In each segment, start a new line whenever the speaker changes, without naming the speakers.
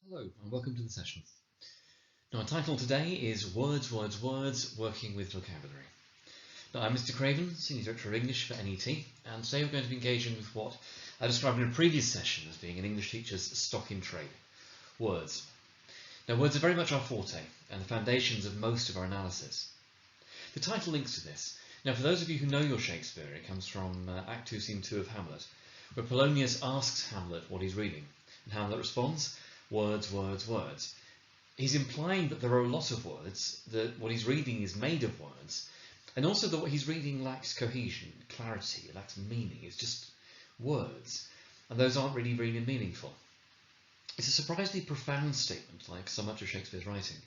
Hello and welcome to the session. Now our title today is Words, Words, Words, Working with Vocabulary. Now I'm Mr. Craven, Senior Director of English for NET, and today we're going to be engaging with what I described in a previous session as being an English teacher's stock in trade, words. Now words are very much our forte and the foundations of most of our analysis. The title links to this. Now for those of you who know your Shakespeare, it comes from Act 2, Scene 2 of Hamlet, where Polonius asks Hamlet what he's reading, and Hamlet responds, words, words, words. He's implying that there are a lot of words, that what he's reading is made of words, and also that what he's reading lacks cohesion, clarity, lacks meaning. It's just words, and those aren't really meaningful. It's a surprisingly profound statement, like so much of Shakespeare's writing,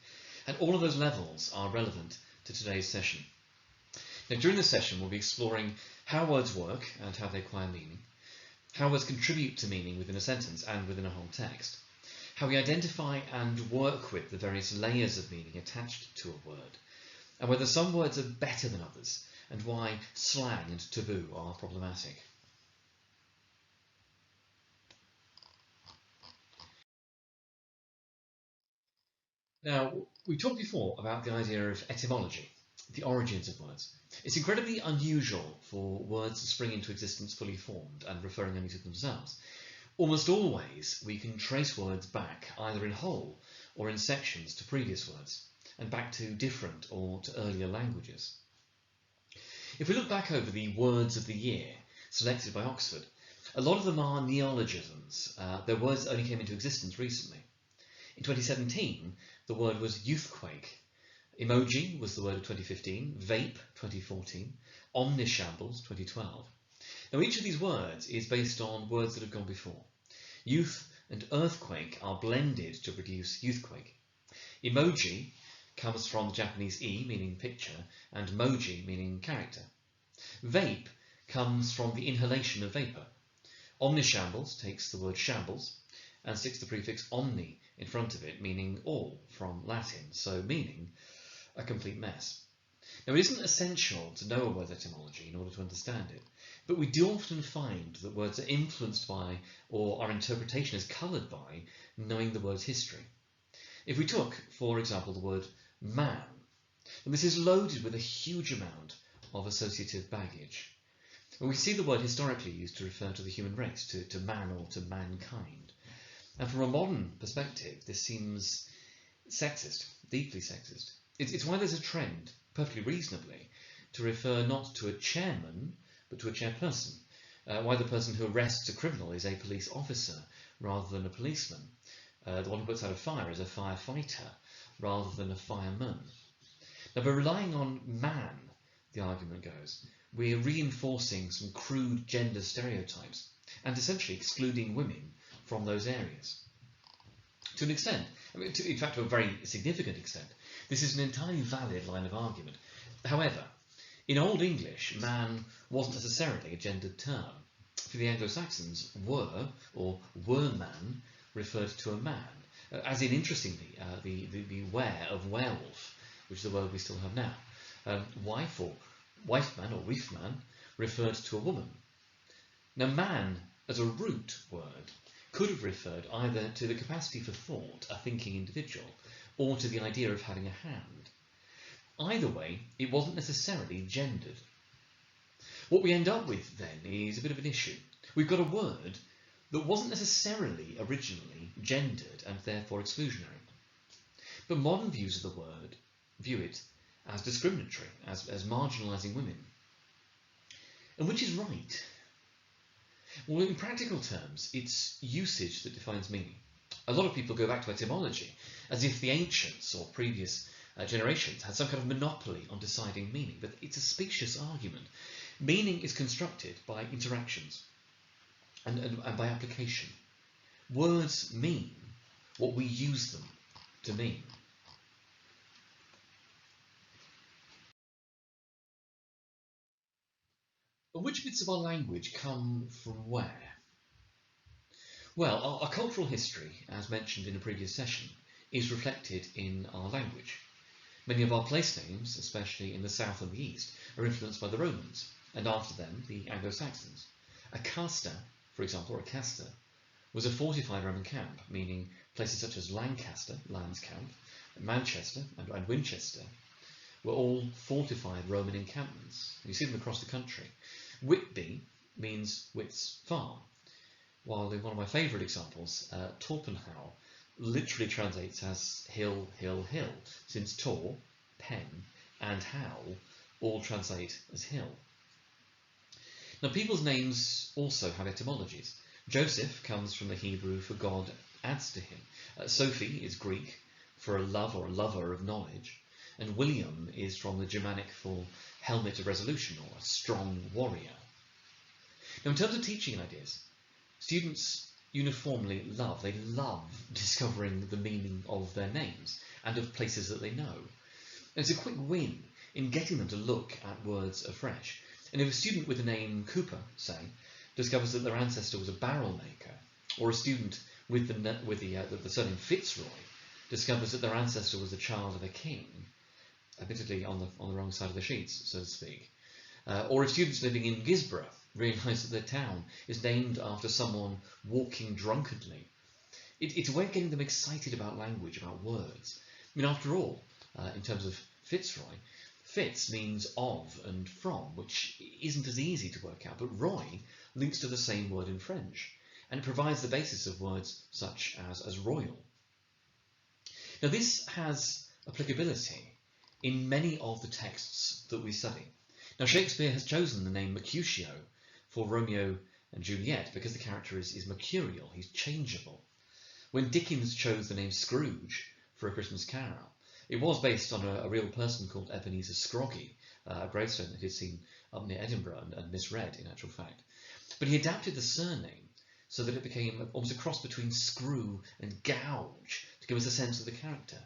and all of those levels are relevant to today's session. Now, during this session, we'll be exploring how words work and how they acquire meaning, how words contribute to meaning within a sentence and within a whole text, how we identify and work with the various layers of meaning attached to a word, and whether some words are better than others, and why slang and taboo are problematic. Now, we talked before about the idea of etymology, the origins of words. It's incredibly unusual for words to spring into existence fully formed and referring only to themselves. Almost always, we can trace words back, either in whole or in sections, to previous words, and back to different or to earlier languages. If we look back over the words of the year selected by Oxford, a lot of them are neologisms. Their words only came into existence recently. In 2017, the word was youthquake. Emoji was the word of 2015, vape 2014, omnishambles 2012. Now each of these words is based on words that have gone before. Youth and earthquake are blended to produce youthquake. Emoji comes from the Japanese e, meaning picture, and moji, meaning character. Vape comes from the inhalation of vapor. Omnishambles takes the word shambles and sticks the prefix omni in front of it, meaning all, from Latin, so meaning a complete mess. Now, it isn't essential to know a word's etymology in order to understand it, but we do often find that words are influenced by, or our interpretation is coloured by, knowing the word's history. If we took, for example, the word man, and this is loaded with a huge amount of associative baggage. And we see the word historically used to refer to the human race, to man or to mankind. And from a modern perspective, this seems sexist, deeply sexist. It's why there's a trend, perfectly reasonably, to refer not to a chairman, but to a chairperson. Why the person who arrests a criminal is a police officer rather than a policeman. The one who puts out a fire is a firefighter rather than a fireman. Now, by relying on man, the argument goes, we're reinforcing some crude gender stereotypes and essentially excluding women from those areas. To an extent, in fact to a very significant extent, this is an entirely valid line of argument. However, in Old English, man wasn't necessarily a gendered term. For the Anglo-Saxons, were, or were man, referred to a man, as in, interestingly, the were of werewolf, which is a word we still have now. Wife or wife man or wife man referred to a woman. Now, man, as a root word, could have referred either to the capacity for thought, a thinking individual, or to the idea of having a hand. Either way, it wasn't necessarily gendered. What we end up with then is a bit of an issue. We've got a word that wasn't necessarily originally gendered and therefore exclusionary. But modern views of the word view it as discriminatory, as marginalising women. And which is right? Well, in practical terms, it's usage that defines meaning. A lot of people go back to etymology as if the ancients or previous generations had some kind of monopoly on deciding meaning, but it's a specious argument. Meaning is constructed by interactions and by application. Words mean what we use them to mean. But which bits of our language come from where? Well, our cultural history, as mentioned in a previous session, is reflected in our language. Many of our place names, especially in the south and the east, are influenced by the Romans, and after them, the Anglo-Saxons. A casta, for example, or a casta, was a fortified Roman camp, meaning places such as Lancaster, Landscamp, Manchester and Winchester were all fortified Roman encampments. You see them across the country. Whitby means Whit's farm, while in one of my favourite examples, Torpenhow literally translates as hill, hill, hill, since Tor, pen, and How all translate as hill. Now, people's names also have etymologies. Joseph comes from the Hebrew for God adds to him. Sophie is Greek for a love or a lover of knowledge. And William is from the Germanic for helmet of resolution or a strong warrior. Now, in terms of teaching ideas, students uniformly love discovering the meaning of their names and of places that they know. And it's a quick win in getting them to look at words afresh. And if a student with the name Cooper, say, discovers that their ancestor was a barrel maker, or a student with the surname Fitzroy discovers that their ancestor was the child of a king, admittedly on the wrong side of the sheets, so to speak, or if students living in Gisborough realise that their town is named after someone walking drunkenly, it's a way of getting them excited about language, about words. I mean, after all, in terms of Fitzroy, Fitz means of and from, which isn't as easy to work out, but Roy links to the same word in French, and it provides the basis of words such as royal. Now, this has applicability in many of the texts that we study. Now, Shakespeare has chosen the name Mercutio for Romeo and Juliet because the character is mercurial, he's changeable. When Dickens chose the name Scrooge for A Christmas Carol, it was based on a real person called Ebenezer Scroggie, a gravestone that he'd seen up near Edinburgh and misread, in actual fact. But he adapted the surname so that it became almost a cross between screw and gouge to give us a sense of the character.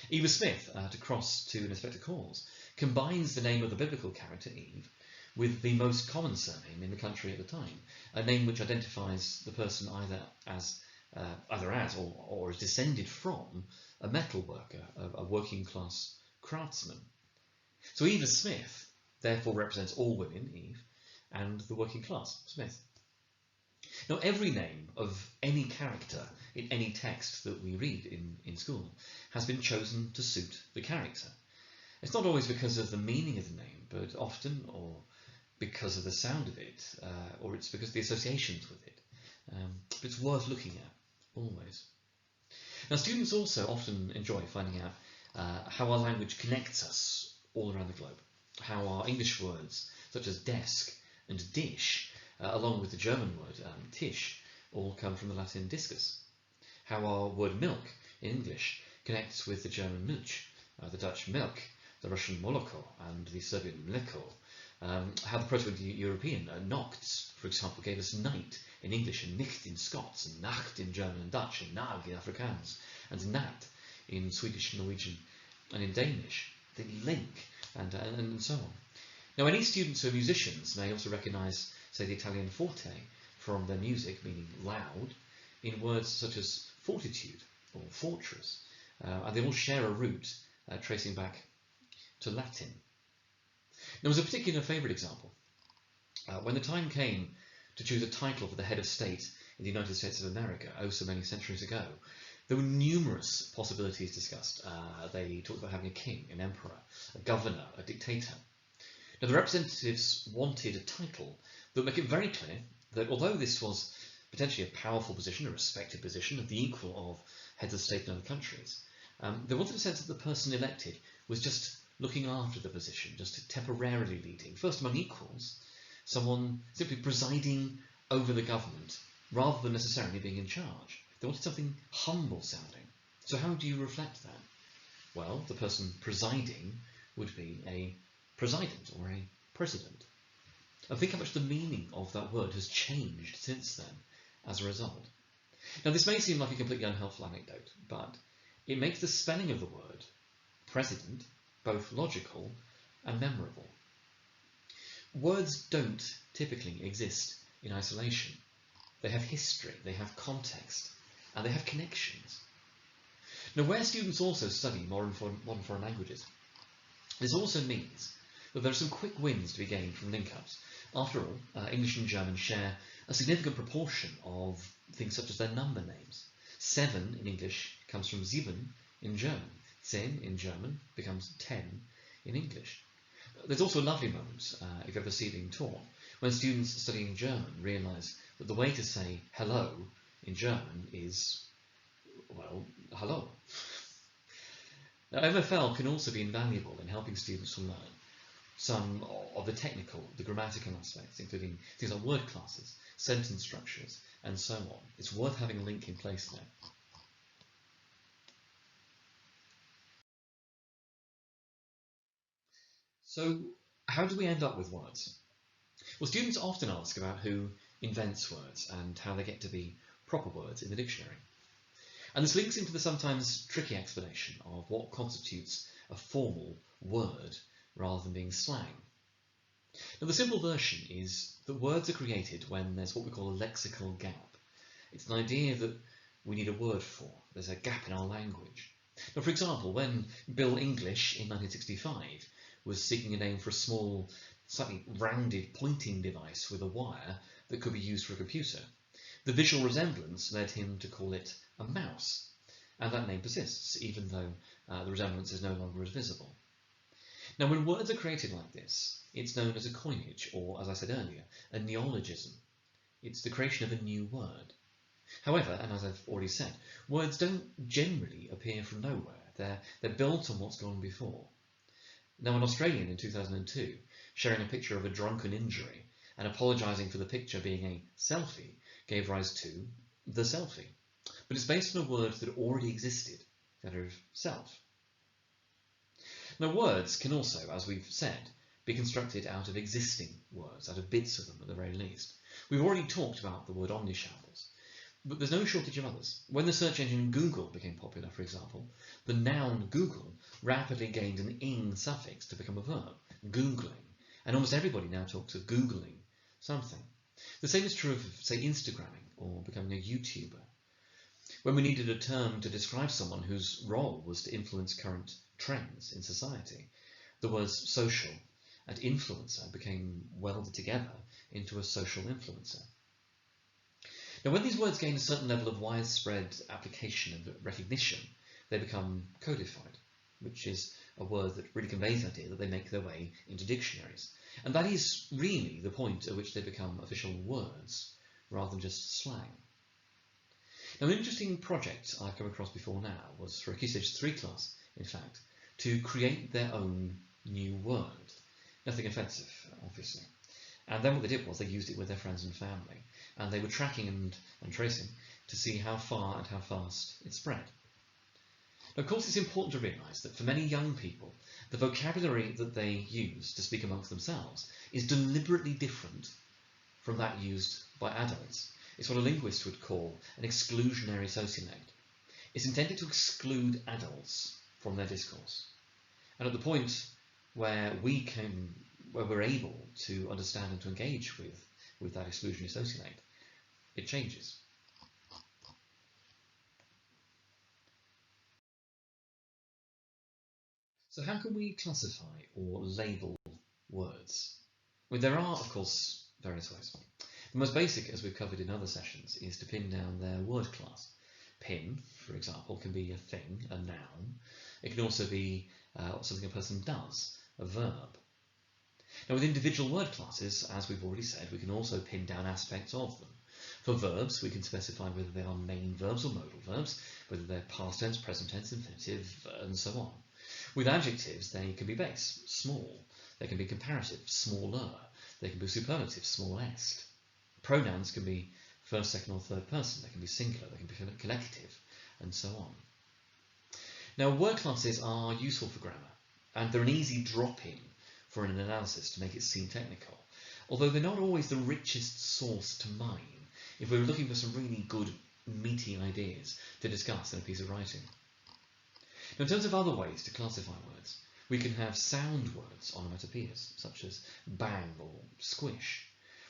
Eva Smith, to cross to an Inspector Calls, combines the name of the biblical character Eve with the most common surname in the country at the time, a name which identifies the person either as or is descended from a metal worker, a working class craftsman. So Eva Smith therefore represents all women, Eve, and the working class, Smith. Now, every name of any character in any text that we read in school has been chosen to suit the character. It's not always because of the meaning of the name, but often or because of the sound of it, or it's because of the associations with it. But it's worth looking at, always. Now, students also often enjoy finding out how our language connects us all around the globe, how our English words, such as desk and dish, along with the German word Tisch, all come from the Latin discus. How our word milk in English connects with the German Milch, the Dutch milk, the Russian moloko, and the Serbian mleko. How the Proto-European Nachts, for example, gave us night in English and nicht in Scots, and Nacht in German and Dutch, and Nag in Afrikaans, and Nat in Swedish, Norwegian, and in Danish. They link, and so on. Now, any students who are musicians may also recognise, say, the Italian forte from their music, meaning loud, in words such as fortitude or fortress, and they all share a root tracing back to Latin. There was a particular favourite example. When the time came to choose a title for the head of state in the United States of America, oh so many centuries ago, there were numerous possibilities discussed. They talked about having a king, an emperor, a governor, a dictator. Now, the representatives wanted a title that would make it very clear that although this was potentially a powerful position, a respected position, of the equal of heads of state in other countries, they wanted a sense that the person elected was just looking after the position, just temporarily leading, first among equals, someone simply presiding over the government, rather than necessarily being in charge. They wanted something humble sounding. So how do you reflect that? Well, the person presiding would be a president or a president. And think how much the meaning of that word has changed since then as a result. Now, this may seem like a completely unhelpful anecdote, but it makes the spelling of the word president both logical and memorable. Words don't typically exist in isolation. They have history, they have context, and they have connections. Now, where students also study modern foreign languages, this also means that there are some quick wins to be gained from link-ups. After all, English and German share a significant proportion of things such as their number names. 7 in English comes from sieben in German. 10 in German becomes 10 in English. There's also a lovely moment, if you ever see it being taught, when students studying German realise that the way to say hello in German is, well, hello. Now, MFL can also be invaluable in helping students to learn some of the technical, the grammatical aspects, including things like word classes, sentence structures, and so on. It's worth having a link in place there. So, how do we end up with words? Well, students often ask about who invents words and how they get to be proper words in the dictionary. And this links into the sometimes tricky explanation of what constitutes a formal word rather than being slang. Now, the simple version is that words are created when there's what we call a lexical gap. It's an idea that we need a word for. There's a gap in our language. Now, for example, when Bill English in 1965 was seeking a name for a small, slightly rounded pointing device with a wire that could be used for a computer, the visual resemblance led him to call it a mouse, and that name persists, even though the resemblance is no longer as visible. Now, when words are created like this, it's known as a coinage, or, as I said earlier, a neologism. It's the creation of a new word. However, and as I've already said, words don't generally appear from nowhere. They're built on what's gone before. Now, an Australian in 2002, sharing a picture of a drunken injury and apologising for the picture being a selfie, gave rise to the selfie. But it's based on a word that already existed, that of self. Now, words can also, as we've said, be constructed out of existing words, out of bits of them at the very least. We've already talked about the word omnishambles, but there's no shortage of others. When the search engine Google became popular, for example, the noun Google rapidly gained an ing suffix to become a verb, googling, and almost everybody now talks of googling something. The same is true of, say, Instagramming or becoming a YouTuber. When we needed a term to describe someone whose role was to influence current trends in society, the words social and influencer became welded together into a social influencer. Now, when these words gain a certain level of widespread application and recognition, they become codified, which is a word that really conveys the idea that they make their way into dictionaries. And that is really the point at which they become official words, rather than just slang. Now, an interesting project I've come across before now was for a Key Stage 3 class, in fact, to create their own new word. Nothing offensive, obviously. And then what they did was they used it with their friends and family, and they were tracking and tracing to see how far and how fast it spread. Now, of course, it's important to realise that for many young people, the vocabulary that they use to speak amongst themselves is deliberately different from that used by adults. It's what a linguist would call an exclusionary sociolect. It's intended to exclude adults from their discourse. And at the point where we're able to understand and to engage with that exclusionary sociolect, it changes. So how can we classify or label words? Well, there are, of course, various ways. The most basic, as we've covered in other sessions, is to pin down their word class. Pin, for example, can be a thing, a noun. It can also be something a person does, a verb. Now, with individual word classes, as we've already said, we can also pin down aspects of them. For verbs, we can specify whether they are main verbs or modal verbs, whether they're past tense, present tense, infinitive, and so on. With adjectives, they can be base, small. They can be comparative, smaller. They can be superlative, smallest. Pronouns can be first, second, or third person. They can be singular, they can be collective, and so on. Now, word classes are useful for grammar, and they're an easy drop-in for an analysis to make it seem technical, although they're not always the richest source to mine if we're looking for some really good, meaty ideas to discuss in a piece of writing. Now, in terms of other ways to classify words, we can have sound words, onomatopoeias, such as bang or squish.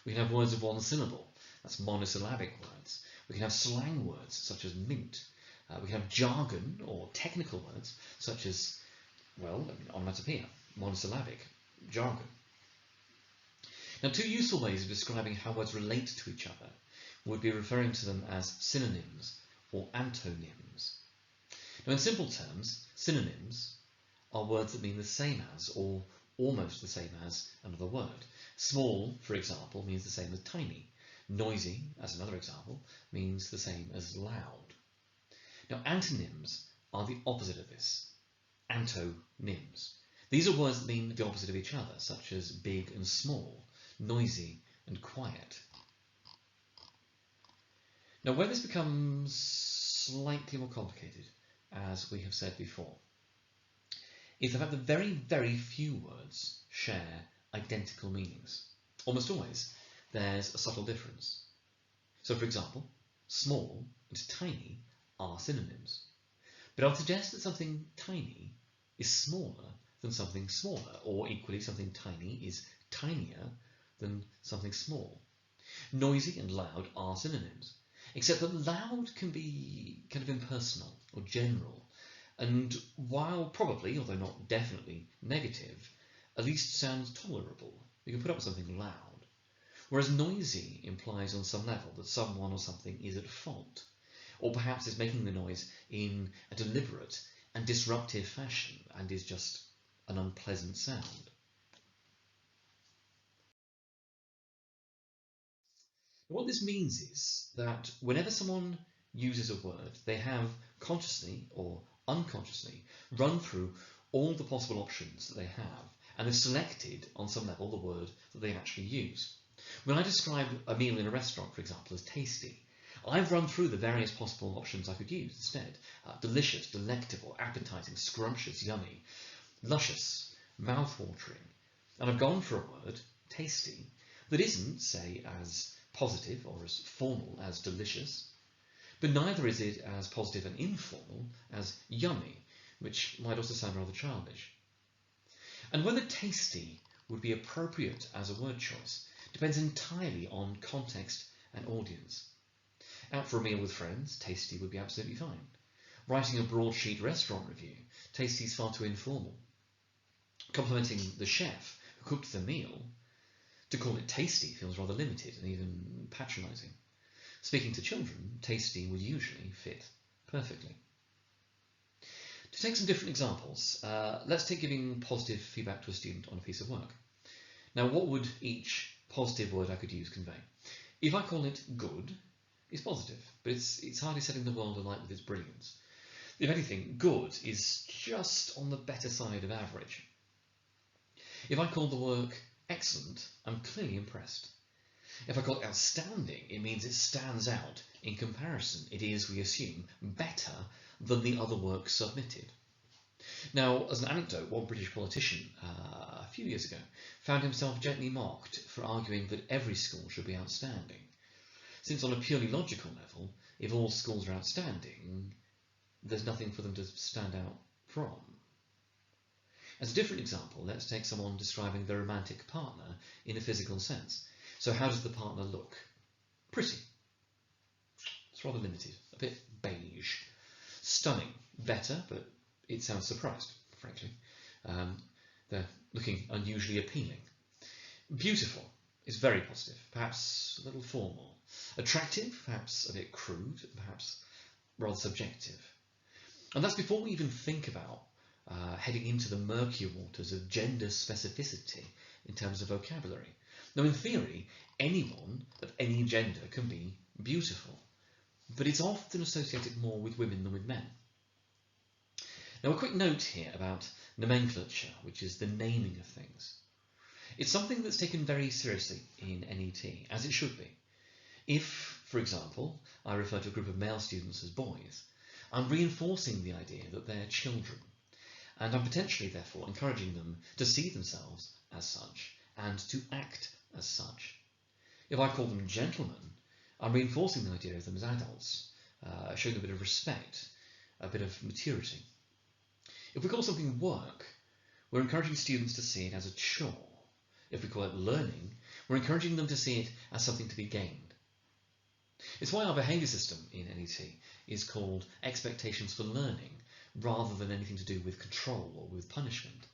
We can have words of one syllable, that's monosyllabic words. We can have slang words, such as mint. We can have jargon or technical words, such as, well, onomatopoeia, monosyllabic, jargon. Now, two useful ways of describing how words relate to each other would be referring to them as synonyms or antonyms. Now, in simple terms, synonyms are words that mean the same as or almost the same as another word. Small, for example, means the same as tiny. Noisy, as another example, means the same as loud. Now, antonyms are the opposite of this. Antonyms. These are words that mean the opposite of each other, such as big and small, noisy and quiet. Now, where this becomes slightly more complicated, as we have said before, is the fact that very, very few words share identical meanings. Almost always, there's a subtle difference. So, for example, small and tiny are synonyms. But I would suggest that something tiny is smaller than something smaller, or equally, something tiny is tinier than something small. Noisy and loud are synonyms, except that loud can be kind of impersonal or general, and while probably, although not definitely, negative, at least sounds tolerable. You can put up with something loud. Whereas noisy implies on some level that someone or something is at fault, or perhaps is making the noise in a deliberate and disruptive fashion and is just an unpleasant sound. What this means is that whenever someone uses a word, they have consciously or unconsciously run through all the possible options that they have and have selected on some level the word that they actually use. When I describe a meal in a restaurant, for example, as tasty, I've run through the various possible options I could use instead. Delicious, delectable, appetizing, scrumptious, yummy, luscious, mouth-watering. And I've gone for a word, tasty, that isn't, say, as positive or as formal as delicious, but neither is it as positive and informal as yummy, which might also sound rather childish. And whether tasty would be appropriate as a word choice depends entirely on context and audience. Out for a meal with friends, tasty would be absolutely fine. Writing a broadsheet restaurant review, tasty is far too informal. Complimenting the chef who cooked the meal, to call it tasty feels rather limited and even patronising. Speaking to children, tasty would usually fit perfectly. To take some different examples, let's take giving positive feedback to a student on a piece of work. Now, what would each positive word I could use convey? If I call it good, it's positive, but it's hardly setting the world alight with its brilliance. If anything, good is just on the better side of average. If I call the work excellent, I'm clearly impressed. If I call it outstanding, it means it stands out in comparison. It is, we assume, better than the other work submitted. Now, as an anecdote, one British politician a few years ago found himself gently mocked for arguing that every school should be outstanding, since on a purely logical level, if all schools are outstanding, there's nothing for them to stand out from. As a different example, let's take someone describing their romantic partner in a physical sense. So how does the partner look? Pretty. It's rather limited, a bit beige. Stunning, better, but it sounds surprised, frankly. They're looking unusually appealing. Beautiful is very positive, perhaps a little formal. Attractive, perhaps a bit crude, perhaps rather subjective. And that's before we even think about heading into the murkier waters of gender specificity in terms of vocabulary. Now, in theory, anyone of any gender can be beautiful, but it's often associated more with women than with men. Now, a quick note here about nomenclature, which is the naming of things. It's something that's taken very seriously in NET, as it should be. If, for example, I refer to a group of male students as boys, I'm reinforcing the idea that they're children, and I'm potentially, therefore, encouraging them to see themselves as such and to act as such. If I call them gentlemen, I'm reinforcing the idea of them as adults, showing a bit of respect, a bit of maturity. If we call something work, we're encouraging students to see it as a chore. If we call it learning, we're encouraging them to see it as something to be gained. It's why our behaviour system in NET is called expectations for learning, rather than anything to do with control or with punishment.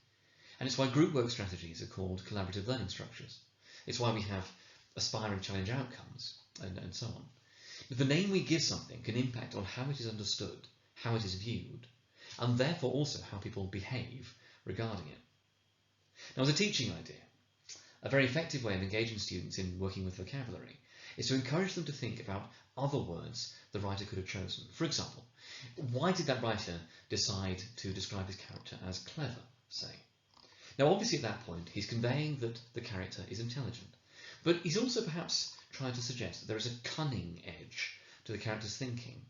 And it's why group work strategies are called collaborative learning structures. It's why we have aspire and challenge outcomes, and so on. But the name we give something can impact on how it is understood, how it is viewed, and therefore also how people behave regarding it. Now, as a teaching idea, a very effective way of engaging students in working with vocabulary is to encourage them to think about other words the writer could have chosen. For example, why did that writer decide to describe his character as clever, say? Now, obviously at that point, he's conveying that the character is intelligent, but he's also perhaps trying to suggest that there is a cunning edge to the character's thinking.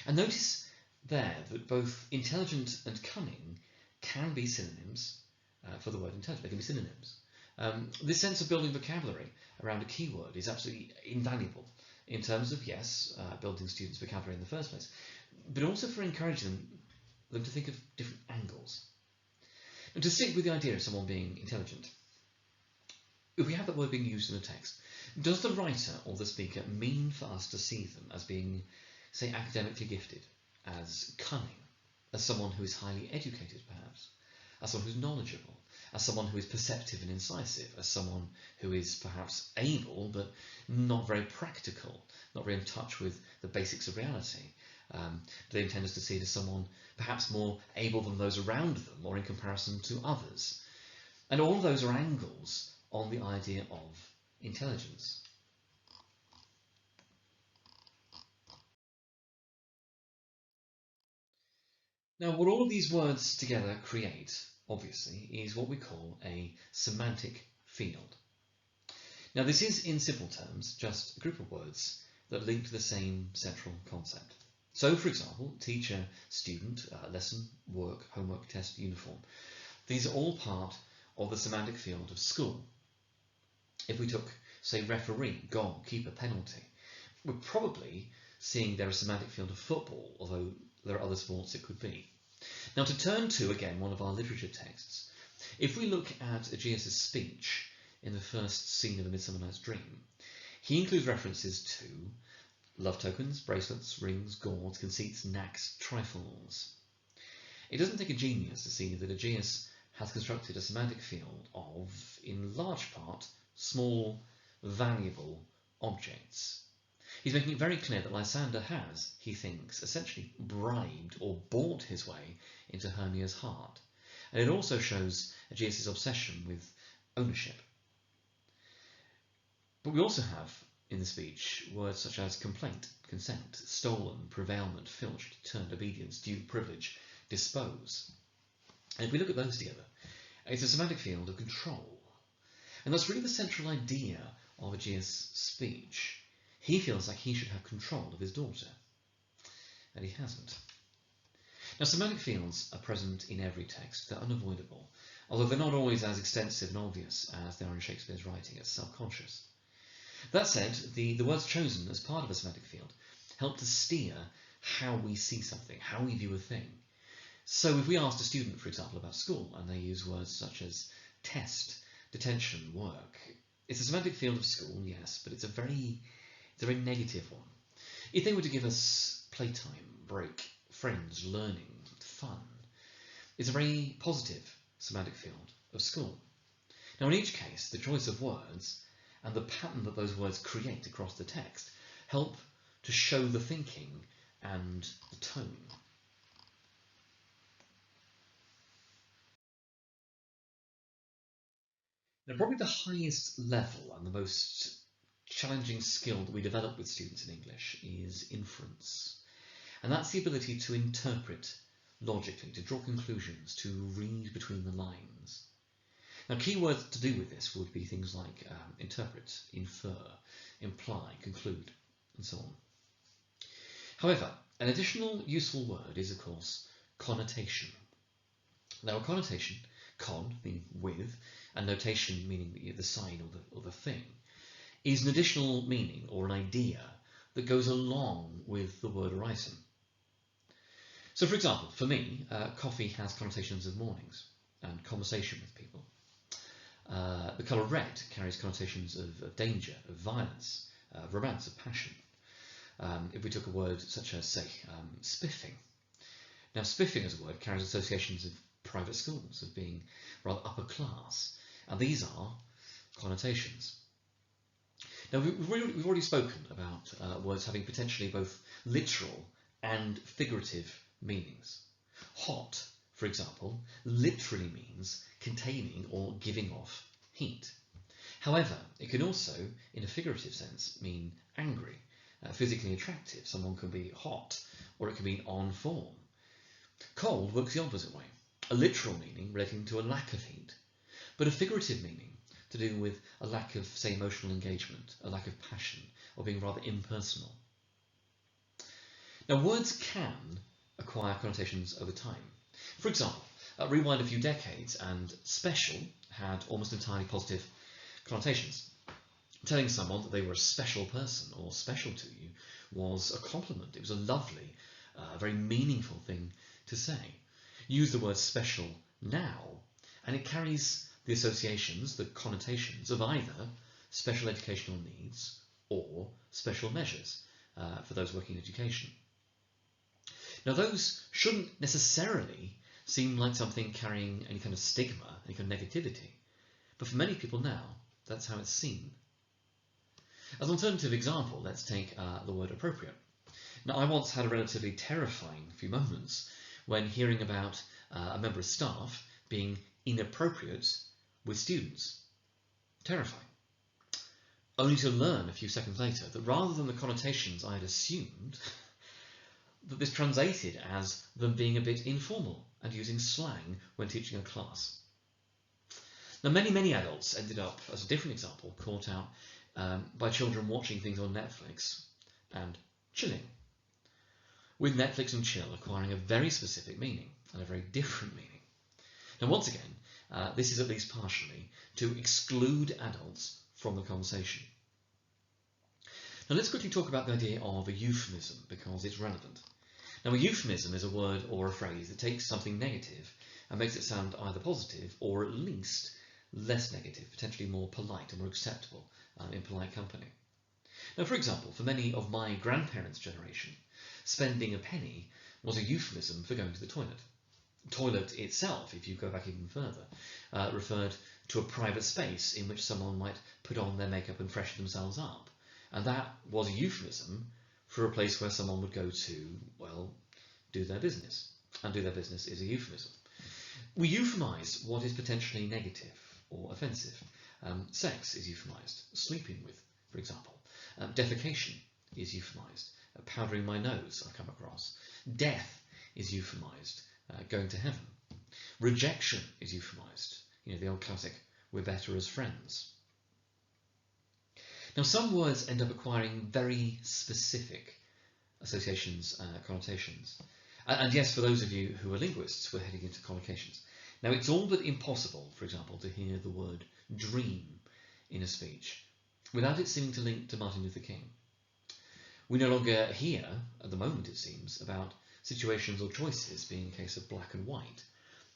And notice there that both intelligent and cunning can be synonyms for the word intelligent. They can be synonyms. This sense of building vocabulary around a keyword is absolutely invaluable in terms of, yes, building students' vocabulary in the first place, but also for encouraging them to think of different angles. And to stick with the idea of someone being intelligent, if we have that word being used in a text, does the writer or the speaker mean for us to see them as being, say, academically gifted, as cunning, as someone who is highly educated perhaps, as someone who's knowledgeable, as someone who is perceptive and incisive, as someone who is perhaps able but not very practical, not very in touch with the basics of reality? They intend us to see it as someone perhaps more able than those around them or in comparison to others. And all of those are angles on the idea of intelligence. Now, what all of these words together create, obviously, is what we call a semantic field. Now, this is, in simple terms, just a group of words that link to the same central concept. So, for example, teacher, student, lesson, work, homework, test, uniform. These are all part of the semantic field of school. If we took, say, referee, goal, keeper, penalty, we're probably seeing there a semantic field of football, although there are other sports it could be. Now, to turn to, again, one of our literature texts, if we look at Aegeus' speech in the first scene of A Midsummer Night's Dream, he includes references to love tokens, bracelets, rings, gauds, conceits, knacks, trifles. It doesn't take a genius to see that Aegeus has constructed a semantic field of, in large part, small, valuable objects. He's making it very clear that Lysander has, he thinks, essentially bribed or bought his way into Hermia's heart. And it also shows Aegeus' obsession with ownership. But we also have, in the speech, words such as complaint, consent, stolen, prevailment, filched, turned, obedience, due, privilege, dispose. And if we look at those together, it's a semantic field of control. And that's really the central idea of Aegeus' speech. He feels like he should have control of his daughter, and he hasn't. Now, semantic fields are present in every text. They're unavoidable, although they're not always as extensive and obvious as they are in Shakespeare's writing. It's self-conscious. That said, the words chosen as part of a semantic field help to steer how we see something, how we view a thing. So if we asked a student, for example, about school, and they use words such as test, detention, work, it's a semantic field of school, yes, but it's a very negative one. If they were to give us playtime, break, friends, learning, fun, it's a very positive semantic field of school. Now, in each case, the choice of words and the pattern that those words create across the text help to show the thinking and the tone. Now, probably the highest level and the most challenging skill that we develop with students in English is inference. And that's the ability to interpret logically, to draw conclusions, to read between the lines. Now, key words to do with this would be things like interpret, infer, imply, conclude, and so on. However, an additional useful word is, of course, connotation. Now, a connotation, con meaning with, and notation meaning the sign or the thing, is an additional meaning or an idea that goes along with the word or item. So, for example, for me, coffee has connotations of mornings and conversation with people. The colour red carries connotations of danger, of violence, of romance, of passion. If we took a word such as, say, spiffing. Now, spiffing as a word carries associations of private schools, of being rather upper class, and these are connotations. Now, we've already spoken about words having potentially both literal and figurative meanings. Hot, for example, literally means containing or giving off heat. However, it can also, in a figurative sense, mean angry, physically attractive. Someone can be hot, or it can mean on form. Cold works the opposite way, a literal meaning relating to a lack of heat, but a figurative meaning to do with a lack of, say, emotional engagement, a lack of passion, or being rather impersonal. Now, words can acquire connotations over time. For example, rewind a few decades and special had almost entirely positive connotations. Telling someone that they were a special person or special to you was a compliment. It was a lovely, very meaningful thing to say. Use the word special now, and it carries the associations, the connotations of either special educational needs or special measures for those working in education. Now, those shouldn't necessarily seem like something carrying any kind of stigma, any kind of negativity, but for many people now, that's how it's seen. As an alternative example, let's take the word appropriate. Now, I once had a relatively terrifying few moments when hearing about a member of staff being inappropriate with students. Terrifying. Only to learn a few seconds later that rather than the connotations I had assumed, that this translated as them being a bit informal and using slang when teaching a class. Now, many adults ended up, as a different example, caught out by children watching things on Netflix and chilling, with Netflix and chill acquiring a very specific meaning and a very different meaning. Now, once again, this is at least partially to exclude adults from the conversation. Now, let's quickly talk about the idea of a euphemism because it's relevant. Now, a euphemism is a word or a phrase that takes something negative and makes it sound either positive or at least less negative, potentially more polite and more acceptable in polite company. Now, for example, for many of my grandparents' generation, spending a penny was a euphemism for going to the toilet. Toilet itself, if you go back even further, referred to a private space in which someone might put on their makeup and freshen themselves up. And that was a euphemism for a place where someone would go to, well, do their business. And do their business is a euphemism. We euphemize what is potentially negative or offensive. Sex is euphemized. Sleeping with, for example. Defecation is euphemized. Powdering my nose, I've come across. Death is euphemized. Going to heaven. Rejection is euphemized. You know, the old classic, we're better as friends. Now, some words end up acquiring very specific associations, connotations. And yes, for those of you who are linguists, we're heading into collocations. Now, it's all but impossible, for example, to hear the word dream in a speech without it seeming to link to Martin Luther King. We no longer hear, at the moment it seems, about situations or choices being a case of black and white,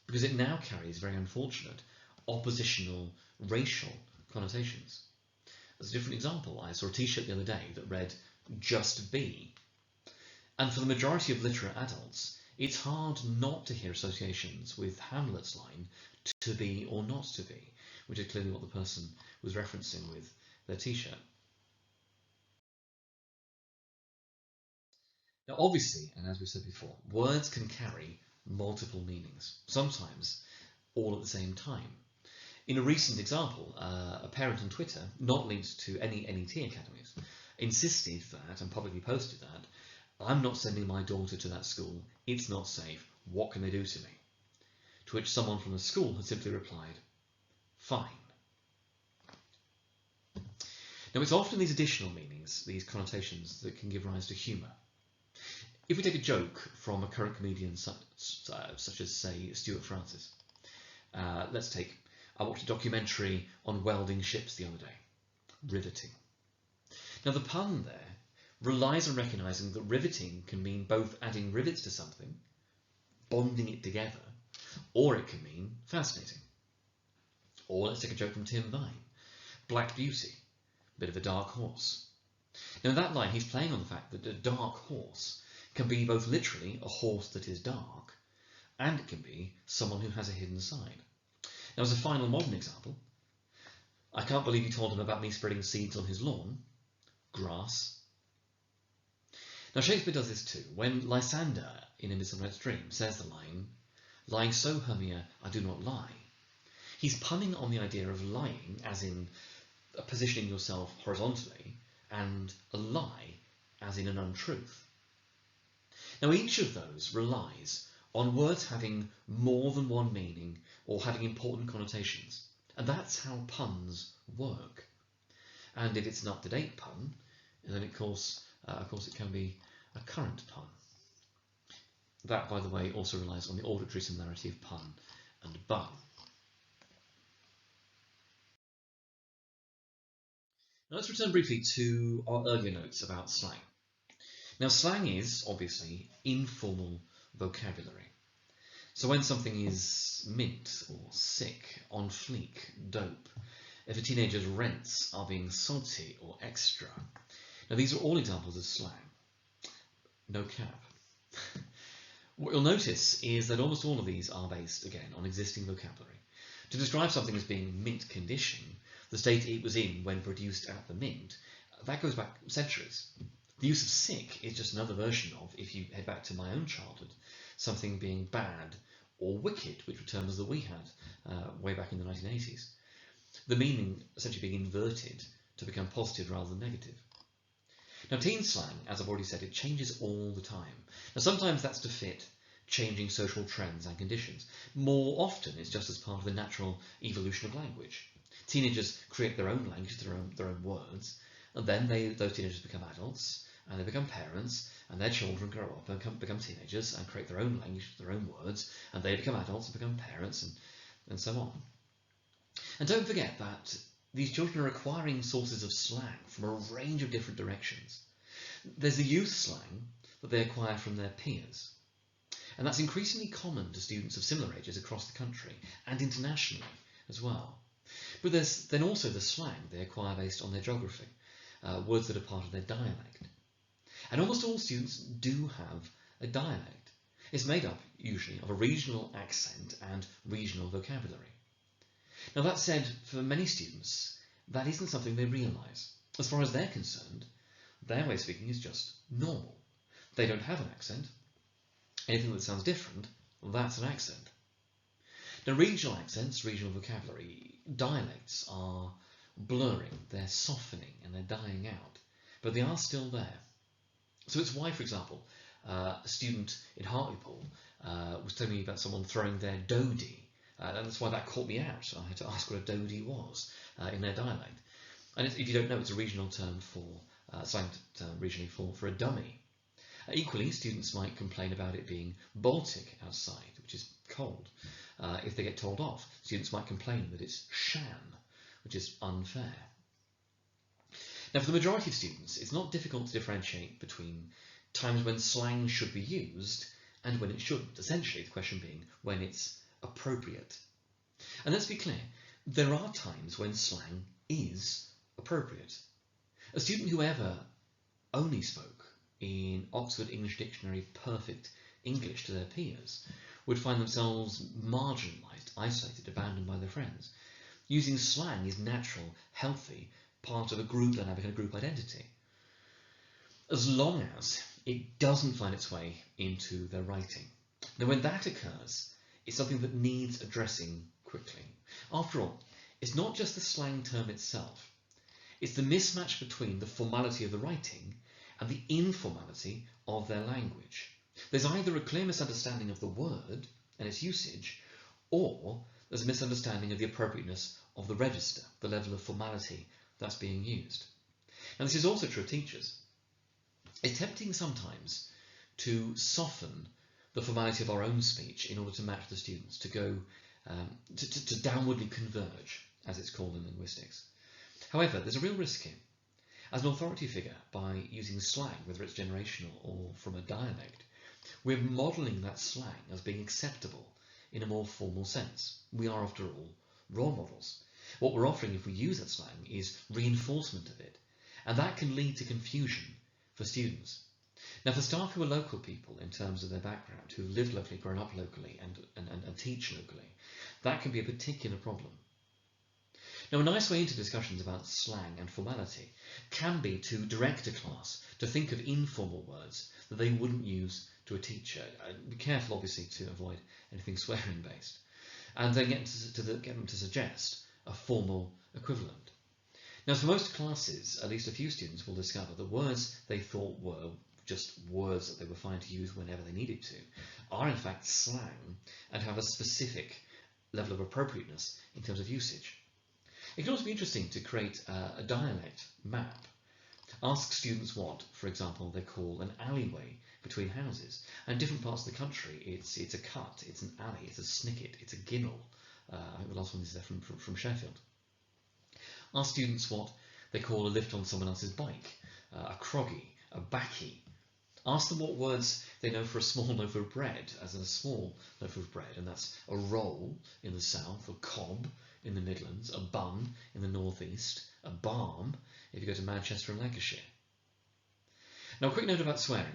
because it now carries very unfortunate oppositional racial connotations. As a different example, I saw a t-shirt the other day that read, "Just be." And for the majority of literate adults, it's hard not to hear associations with Hamlet's line, "to be or not to be," which is clearly what the person was referencing with their t-shirt. Now, obviously, and as we said before, words can carry multiple meanings, sometimes all at the same time. In a recent example, a parent on Twitter, not linked to any NET academies, insisted that, and publicly posted that, "I'm not sending my daughter to that school, it's not safe, what can they do to me?" To which someone from the school had simply replied, "Fine." Now, it's often these additional meanings, these connotations, that can give rise to humour. If we take a joke from a current comedian such as, say, Stuart Francis, let's take, I watched a documentary on welding ships the other day. Riveting. Now, the pun there relies on recognising that riveting can mean both adding rivets to something, bonding it together, or it can mean fascinating. Or let's take a joke from Tim Vine. Black Beauty, a bit of a dark horse. Now, in that line, he's playing on the fact that a dark horse can be both literally a horse that is dark and it can be someone who has a hidden side. Now, as a final modern example, I can't believe you told him about me spreading seeds on his lawn. Grass. Now, Shakespeare does this too. When Lysander, in A Midsummer Night's Dream, says the line, "Lying so, Hermia, I do not lie," he's punning on the idea of lying, as in positioning yourself horizontally, and a lie, as in an untruth. Now, each of those relies on words having more than one meaning or having important connotations, and that's how puns work. And if it's an up-to-date pun, then of course it can be a current pun. That, by the way, also relies on the auditory similarity of pun and bun. Now let's return briefly to our earlier notes about slang. Now, slang is, obviously, informal vocabulary. So when something is mint or sick, on fleek, dope, if a teenager's rents are being salty or extra. Now, these are all examples of slang. No cap. What you'll notice is that almost all of these are based, again, on existing vocabulary. To describe something as being mint condition, the state it was in when produced at the mint, that goes back centuries. The use of sick is just another version of, if you head back to my own childhood, something being bad or wicked, which were terms that we had way back in the 1980s. The meaning essentially being inverted to become positive rather than negative. Now, teen slang, as I've already said, it changes all the time. Now, sometimes that's to fit changing social trends and conditions. More often, it's just as part of the natural evolution of language. Teenagers create their own language, their own words, and then those teenagers become adults, and they become parents, and their children grow up and become teenagers and create their own language, their own words, and they become adults and become parents, and so on. And don't forget that these children are acquiring sources of slang from a range of different directions. There's the youth slang that they acquire from their peers, and that's increasingly common to students of similar ages across the country and internationally as well. But there's then also the slang they acquire based on their geography, words that are part of their dialect. And almost all students do have a dialect. It's made up, usually, of a regional accent and regional vocabulary. Now, that said, for many students, that isn't something they realise. As far as they're concerned, their way of speaking is just normal. They don't have an accent. Anything that sounds different, that's an accent. Now, regional accents, regional vocabulary, dialects are blurring, they're softening, and they're dying out, but they are still there. So it's why, for example, a student in Hartlepool was telling me about someone throwing their dodie, and that's why that caught me out. I had to ask what a dodie was in their dialect. And if you don't know, it's a regional term for, slang term regionally for a dummy. Equally, students might complain about it being Baltic outside, which is cold. If they get told off, students might complain that it's shan, which is unfair. Now, for the majority of students, it's not difficult to differentiate between times when slang should be used and when it shouldn't. Essentially, the question being when it's appropriate. And let's be clear, there are times when slang is appropriate. A student who ever only spoke in Oxford English Dictionary perfect English to their peers would find themselves marginalised, isolated, abandoned by their friends. Using slang is natural, healthy, part of a group dynamic and a group identity, as long as it doesn't find its way into their writing. Now, when that occurs, it's something that needs addressing quickly. After all, it's not just the slang term itself. It's the mismatch between the formality of the writing and the informality of their language. There's either a clear misunderstanding of the word and its usage, or there's a misunderstanding of the appropriateness of the register, the level of formality that's being used. And this is also true of teachers. It's tempting sometimes to soften the formality of our own speech in order to match the students, to go to downwardly converge, as it's called in linguistics. However, there's a real risk here. As an authority figure, by using slang, whether it's generational or from a dialect, we're modelling that slang as being acceptable in a more formal sense. We are, after all, role models. What we're offering if we use that slang is reinforcement of it, and that can lead to confusion for students. Now, for staff who are local people in terms of their background, who live locally, grown up locally, and teach locally, that can be a particular problem. Now, a nice way into discussions about slang and formality can be to direct a class to think of informal words that they wouldn't use to a teacher. Be careful, obviously, to avoid anything swearing-based. And then get them to suggest a formal equivalent. Now, for most classes, at least a few students will discover that words they thought were just words that they were fine to use whenever they needed to are in fact slang and have a specific level of appropriateness in terms of usage. It can also be interesting to create a dialect map. Ask students what, for example, they call an alleyway between houses. And in different parts of the country, it's a cut, it's an alley, it's a snicket, it's a ginnel. I think the last one is there from Sheffield. Ask students what they call a lift on someone else's bike, a croggy, a baccy. Ask them what words they know for a small loaf of bread, as in a small loaf of bread, and that's a roll in the south, a cob in the Midlands, a bun in the northeast, a barm if you go to Manchester and Lancashire. Now, a quick note about swearing.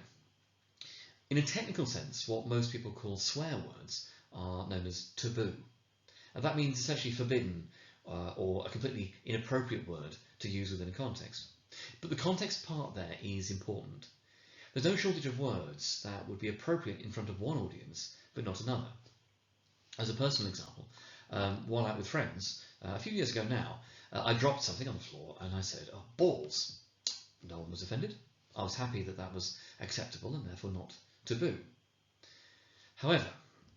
In a technical sense, what most people call swear words are known as taboo. And that means essentially forbidden or a completely inappropriate word to use within a context. But the context part there is important. There's no shortage of words that would be appropriate in front of one audience, but not another. As a personal example, while out with friends, a few years ago now, I dropped something on the floor and I said, "Oh, balls." No one was offended. I was happy that that was acceptable and therefore not taboo. However,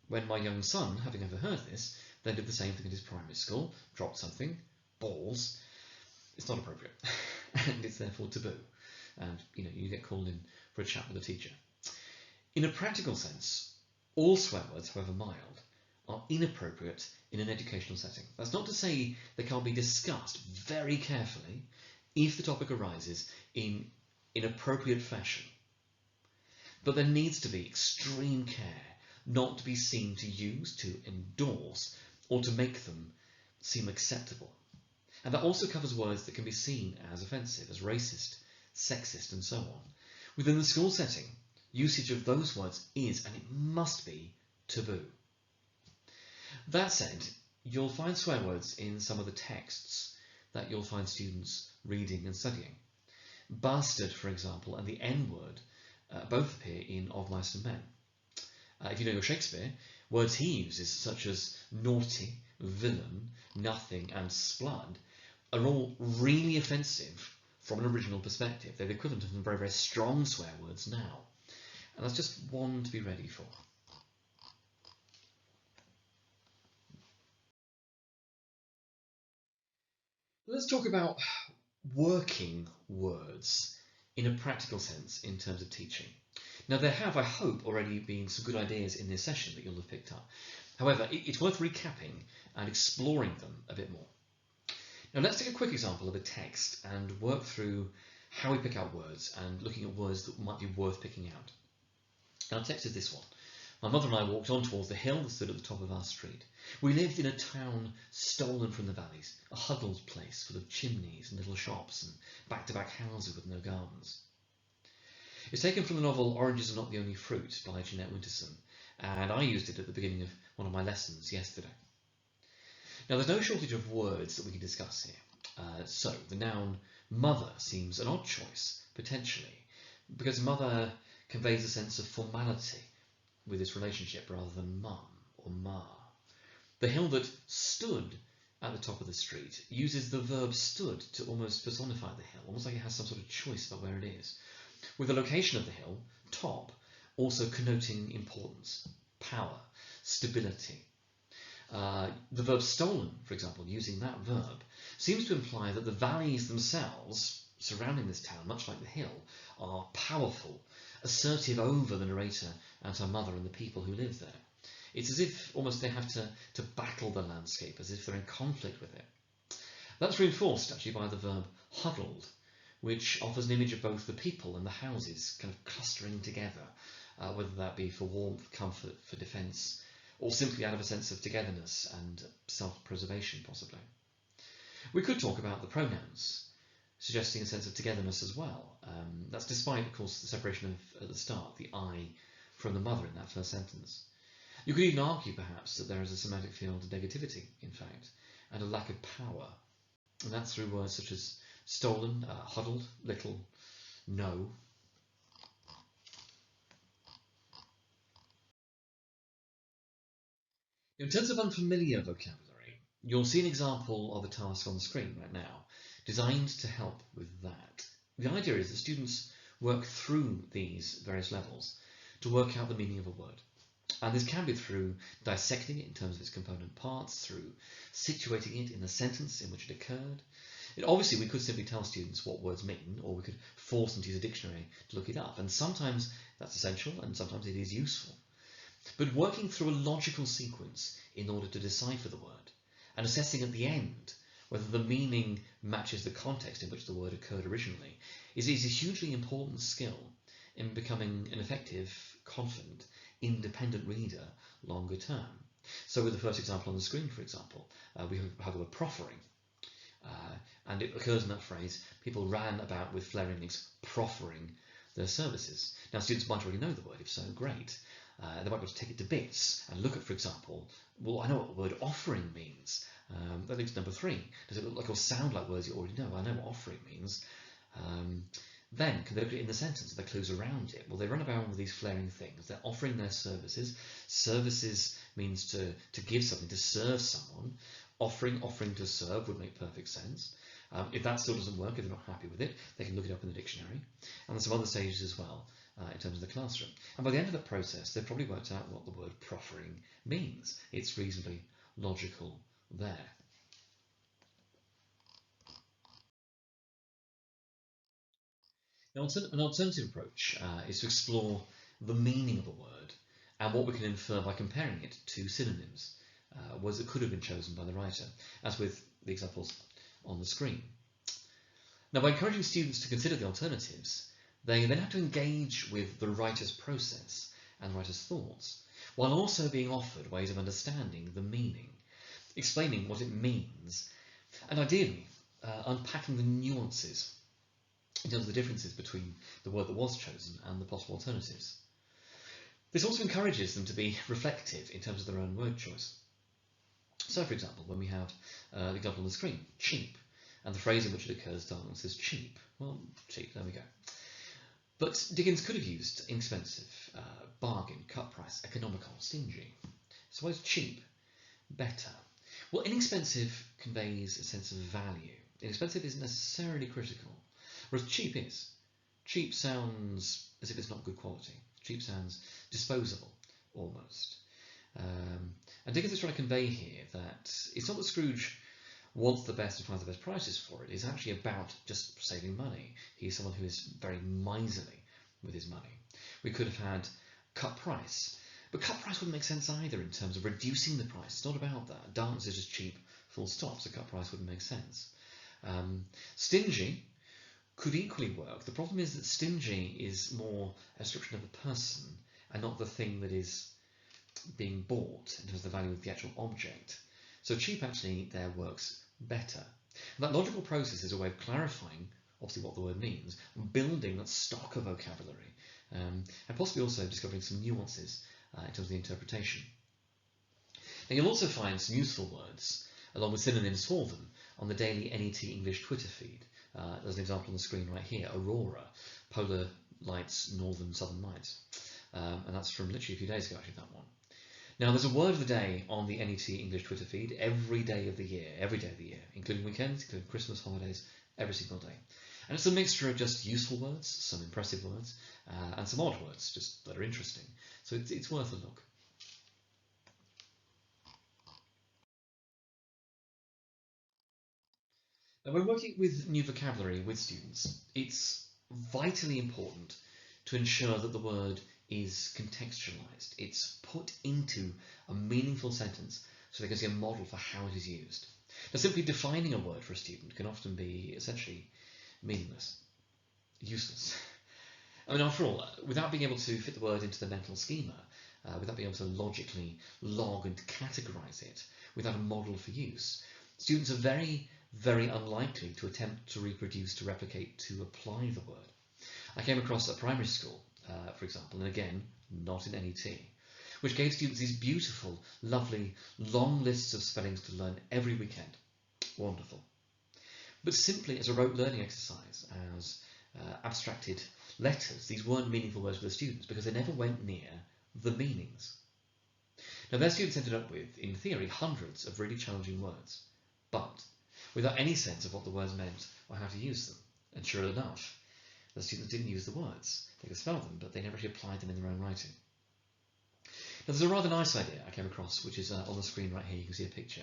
when my young son, having overheard this, then did the same thing at his primary school, dropped something, balls, it's not appropriate and it's therefore taboo. And you get called in for a chat with a teacher. In a practical sense, all swear words, however mild, are inappropriate in an educational setting. That's not to say they can't be discussed very carefully if the topic arises in appropriate fashion. But there needs to be extreme care not to be seen to use, to endorse, or to make them seem acceptable. And that also covers words that can be seen as offensive, as racist, sexist, and so on. Within the school setting, usage of those words is, and it must be, taboo. That said, you'll find swear words in some of the texts that you'll find students reading and studying. Bastard, for example, and the N-word both appear in Of Mice and Men. If you know your Shakespeare, words he uses, such as naughty, villain, nothing, and splud, are all really offensive from an original perspective. They're the equivalent of some very, very strong swear words now. And that's just one to be ready for. Let's talk about working words in a practical sense in terms of teaching. Now, there have, I hope, already been some good ideas in this session that you'll have picked up. However, it's worth recapping and exploring them a bit more. Now, let's take a quick example of a text and work through how we pick out words and looking at words that might be worth picking out. Now, our text is this one. My mother and I walked on towards the hill that stood at the top of our street. We lived in a town stolen from the valleys, a huddled place full of chimneys and little shops and back-to-back houses with no gardens. It's taken from the novel Oranges Are Not the Only Fruit by Jeanette Winterson, and I used it at the beginning of one of my lessons yesterday. Now, there's no shortage of words that we can discuss here. So, the noun mother seems an odd choice, potentially, because mother conveys a sense of formality with this relationship rather than mum or ma. The hill that stood at the top of the street uses the verb stood to almost personify the hill, almost like it has some sort of choice about where it is, with the location of the hill, top, also connoting importance, power, stability. The verb stolen, for example, using that verb, seems to imply that the valleys themselves surrounding this town, much like the hill, are powerful, assertive over the narrator and her mother and the people who live there. It's as if almost they have to battle the landscape, as if they're in conflict with it. That's reinforced actually by the verb huddled, which offers an image of both the people and the houses kind of clustering together, whether that be for warmth, comfort, for defence, or simply out of a sense of togetherness and self-preservation, possibly. We could talk about the pronouns. suggesting a sense of togetherness as well. That's despite, of course, the separation of, at the start, the I from the mother in that first sentence. You could even argue, perhaps, that there is a semantic field of negativity, in fact, and a lack of power. And that's through words such as stolen, huddled, little, no. In terms of unfamiliar vocabulary, you'll see an example of a task on the screen right now, designed to help with that. The idea is that students work through these various levels to work out the meaning of a word. And this can be through dissecting it in terms of its component parts, through situating it in the sentence in which it occurred. Obviously, we could simply tell students what words mean, or we could force them to use a dictionary to look it up. And sometimes that's essential, and sometimes it is useful. But working through a logical sequence in order to decipher the word, and assessing at the end whether the meaning matches the context in which the word occurred originally, is a hugely important skill in becoming an effective, confident, independent reader longer term. So with the first example on the screen, for example, we have the word proffering. And it occurs in that phrase, people ran about with flaring links, proffering their services. Now, students might already know the word, if so, great. They might be able to take it to bits and look at, for example, well, I know what the word offering means. That leads to number 3. Does it look like or sound like words you already know? I know what offering means. Then, can they look at it in the sentence? Are there clues around it? Well, they run about with these flaring things. They're offering their services. Services means to give something, to serve someone. Offering to serve would make perfect sense. If that still doesn't work, if they're not happy with it, they can look it up in the dictionary. And there's some other stages as well in terms of the classroom. And by the end of the process, they've probably worked out what the word proffering means. It's reasonably logical there. Now, an alternative approach is to explore the meaning of a word and what we can infer by comparing it to synonyms, words that could have been chosen by the writer, as with the examples on the screen. Now, by encouraging students to consider the alternatives, they then have to engage with the writer's process and the writer's thoughts, while also being offered ways of understanding the meaning, explaining what it means, and ideally unpacking the nuances in terms of the differences between the word that was chosen and the possible alternatives. This also encourages them to be reflective in terms of their own word choice. So, for example, when we have the example on the screen, cheap, and the phrase in which it occurs starts as cheap. Well, cheap, there we go. But Dickens could have used inexpensive, bargain, cut price, economical, stingy. So why is cheap better? Well, inexpensive conveys a sense of value. Inexpensive isn't necessarily critical, whereas cheap is. Cheap sounds as if it's not good quality. Cheap sounds disposable, almost. And Dickens is trying to convey here that it's not that Scrooge wants the best and finds the best prices for it. It's actually about just saving money. He's someone who is very miserly with his money. We could have had cut price, but cut price wouldn't make sense either in terms of reducing the price. It's not about that. Dance is just cheap, full stop, so cut price wouldn't make sense. Stingy could equally work. The problem is that stingy is more a description of a person and not the thing that is being bought in terms of the value of the actual object. So cheap actually there works better. And that logical process is a way of clarifying obviously what the word means, building that stock of vocabulary, and possibly also discovering some nuances in terms of the interpretation. Now you'll also find some useful words along with synonyms for them on the daily NET English Twitter feed. There's an example on the screen right here, Aurora, polar lights, northern, southern lights. And that's from literally a few days ago, actually, that one. Now, there's a word of the day on the NET English Twitter feed every day of the year, including weekends, including Christmas, holidays, every single day. And it's a mixture of just useful words, some impressive words, and some odd words, just that are interesting. So it's worth a look. Now, when working with new vocabulary with students, it's vitally important to ensure that the word is contextualized. It's put into a meaningful sentence so they can see a model for how it is used. Now, simply defining a word for a student can often be essentially meaningless, useless. I mean, after all, without being able to fit the word into the mental schema, without being able to logically log and categorize it, without a model for use, students are very, very unlikely to attempt to reproduce, to replicate, to apply the word. I came across a primary school, for example, and again, not in NET, which gave students these beautiful, lovely, long lists of spellings to learn every weekend. Wonderful. But simply as a rote learning exercise, as abstracted letters, these weren't meaningful words for the students because they never went near the meanings. Now, their students ended up with, in theory, hundreds of really challenging words, but without any sense of what the words meant or how to use them. And sure enough, the students didn't use the words. They could spell them, but they never actually applied them in their own writing. Now, there's a rather nice idea I came across, which is on the screen right here. You can see a picture.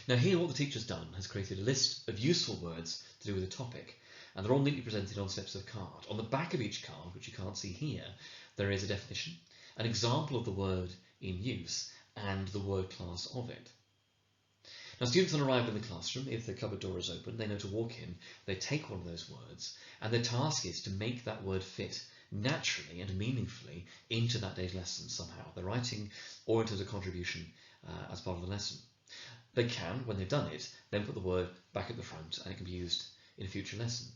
Now, here what the teacher's done has created a list of useful words to do with a topic, and they're all neatly presented on slips of card. On the back of each card, which you can't see here, there is a definition, an example of the word in use, and the word class of it. Now, students on arrival in the classroom, if the cupboard door is open, they know to walk in, they take one of those words, and their task is to make that word fit naturally and meaningfully into that day's lesson somehow. They're writing or into the contribution as part of the lesson. They can, when they've done it, then put the word back at the front and it can be used in a future lesson.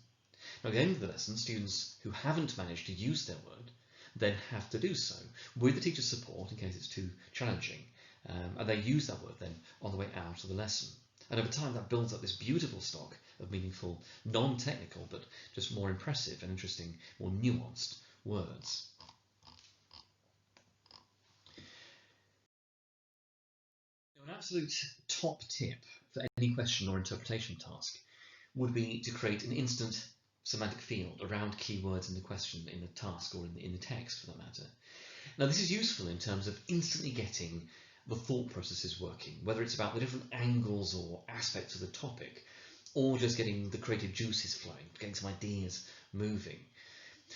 Now, at the end of the lesson, students who haven't managed to use their word then have to do so with the teacher's support in case it's too challenging. And they use that word then on the way out of the lesson. And over time that builds up this beautiful stock of meaningful, non-technical, but just more impressive and interesting, more nuanced words. Now, an absolute top tip for any question or interpretation task would be to create an instant semantic field around keywords in the question, in the task, or in the text for that matter. Now, this is useful in terms of instantly getting the thought processes working, whether it's about the different angles or aspects of the topic, or just getting the creative juices flowing, getting some ideas moving.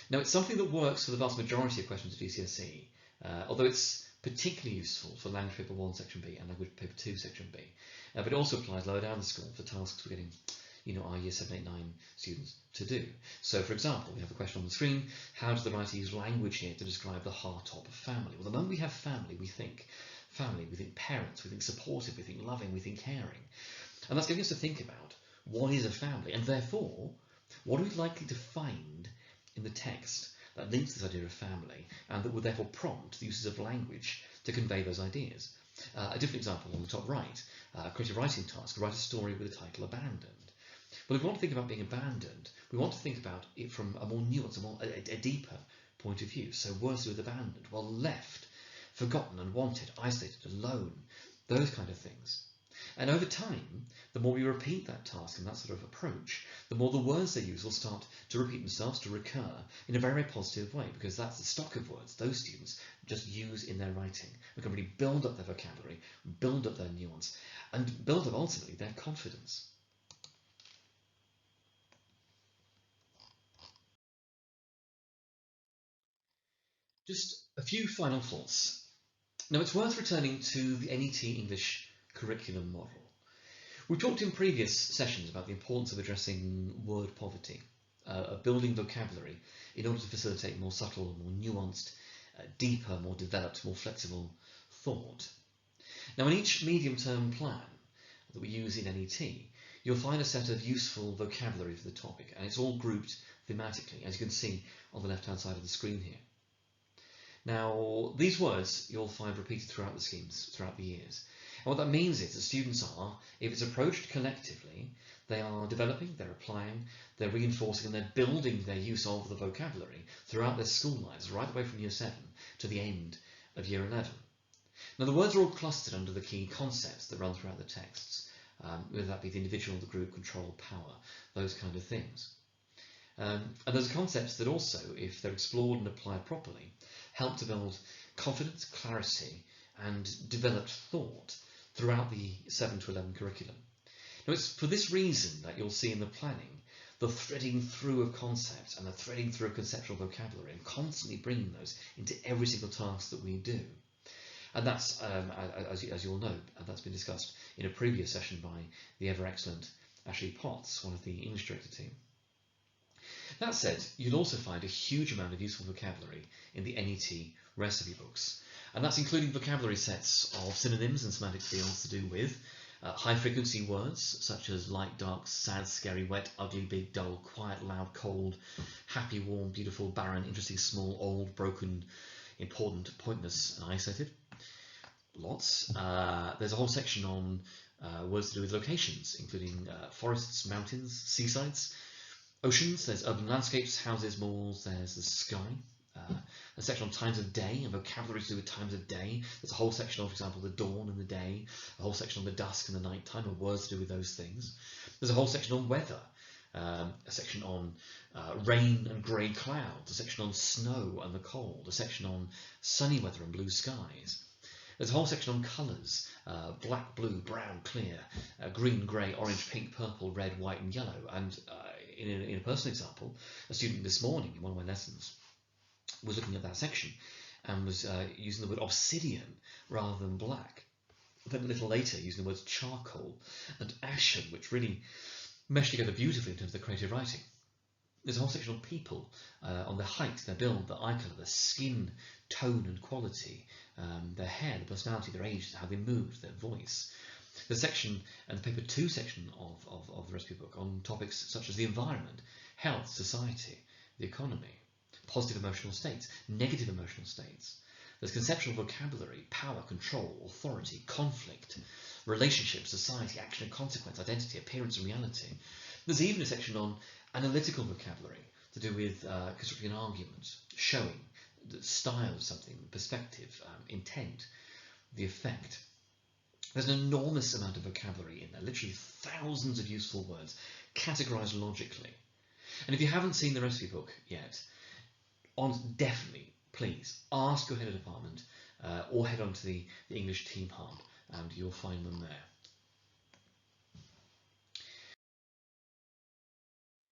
Now, it's something that works for the vast majority of questions at GCSE, although it's particularly useful for Language Paper 1 Section B and Language Paper 2 Section B, but it also applies lower down the school for tasks we're getting our Year 7, 8, 9 students to do. So, for example, we have a question on the screen: how does the writer use language here to describe the heart of a family? Well, the moment we have family, we think parents, we think supportive, we think loving, we think caring. And that's getting us to think about what is a family, and therefore, what are we likely to find in the text that links this idea of family, and that would therefore prompt the uses of language to convey those ideas. A different example on the top right, a creative writing task: write a story with the title Abandoned. Well, if we want to think about being abandoned, we want to think about it from a more nuanced, a deeper point of view. So words with abandoned, well, left, forgotten, unwanted, isolated, alone, those kind of things. And over time, the more we repeat that task and that sort of approach, the more the words they use will start to repeat themselves, to recur in a very, very positive way, because that's the stock of words those students just use in their writing. We can really build up their vocabulary, build up their nuance, and build up ultimately their confidence. Just a few final thoughts. Now, it's worth returning to the NET English curriculum model. We talked in previous sessions about the importance of addressing word poverty, of building vocabulary in order to facilitate more subtle, more nuanced, deeper, more developed, more flexible thought. Now, in each medium-term plan that we use in NET, you'll find a set of useful vocabulary for the topic, and it's all grouped thematically, as you can see on the left-hand side of the screen here. Now, these words you'll find repeated throughout the schemes, throughout the years. And what that means is that students are, if it's approached collectively, they are developing, they're applying, they're reinforcing, and they're building their use of the vocabulary throughout their school lives, right away from Year 7 to the end of Year 11. Now, the words are all clustered under the key concepts that run throughout the texts, whether that be the individual, the group, control, power, those kind of things. And those are concepts that also, if they're explored and applied properly, help to build confidence, clarity, and developed thought throughout the 7 to 11 curriculum. Now, it's for this reason that you'll see in the planning the threading through of concepts and the threading through of conceptual vocabulary, and constantly bringing those into every single task that we do. And that's, as you all know, that's been discussed in a previous session by the ever-excellent Ashley Potts, one of the English director team. That said, you'll also find a huge amount of useful vocabulary in the NET recipe books, and that's including vocabulary sets of synonyms and semantic fields to do with High frequency words such as light, dark, sad, scary, wet, ugly, big, dull, quiet, loud, cold, happy, warm, beautiful, barren, interesting, small, old, broken, important, pointless, and isolated. Lots. There's a whole section on words to do with locations, including forests, mountains, seasides, oceans. There's urban landscapes, houses, malls. There's the sky. A section on times of day and vocabulary to do with times of day. There's a whole section on, for example, the dawn and the day, a whole section on the dusk and the night time, and words to do with those things. There's a whole section on weather, a section on rain and grey clouds, a section on snow and the cold, a section on sunny weather and blue skies. There's a whole section on colours, black, blue, brown, clear, green, grey, orange, pink, purple, red, white and yellow. And in a personal example, a student this morning in one of my lessons was looking at that section and was using the word obsidian rather than black. Then a little later using the words charcoal and ashen, which really mesh together beautifully in terms of the creative writing. There's a whole section on people, on their height, their build, their eye colour, their skin tone and quality, their hair, their personality, their age, how they move, their voice. The section, and the paper 2 section of the recipe book, on topics such as the environment, health, society, the economy, positive emotional states, negative emotional states. There's conceptual vocabulary, power, control, authority, conflict, relationship, society, action and consequence, identity, appearance and reality. There's even a section on analytical vocabulary to do with constructing an argument, showing the style of something, perspective, intent, the effect. There's an enormous amount of vocabulary in there, literally thousands of useful words, categorized logically. And if you haven't seen the recipe book yet, definitely, please, ask your head of department or head on to the English Team Hub and you'll find them there.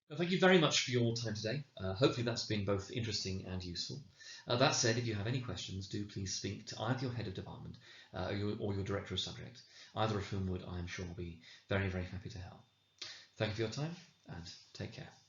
Well, thank you very much for your time today. Hopefully that's been both interesting and useful. That said, if you have any questions, do please speak to either your head of department or your director of subject, either of whom would, I am sure, be very, very happy to help. Thank you for your time and take care.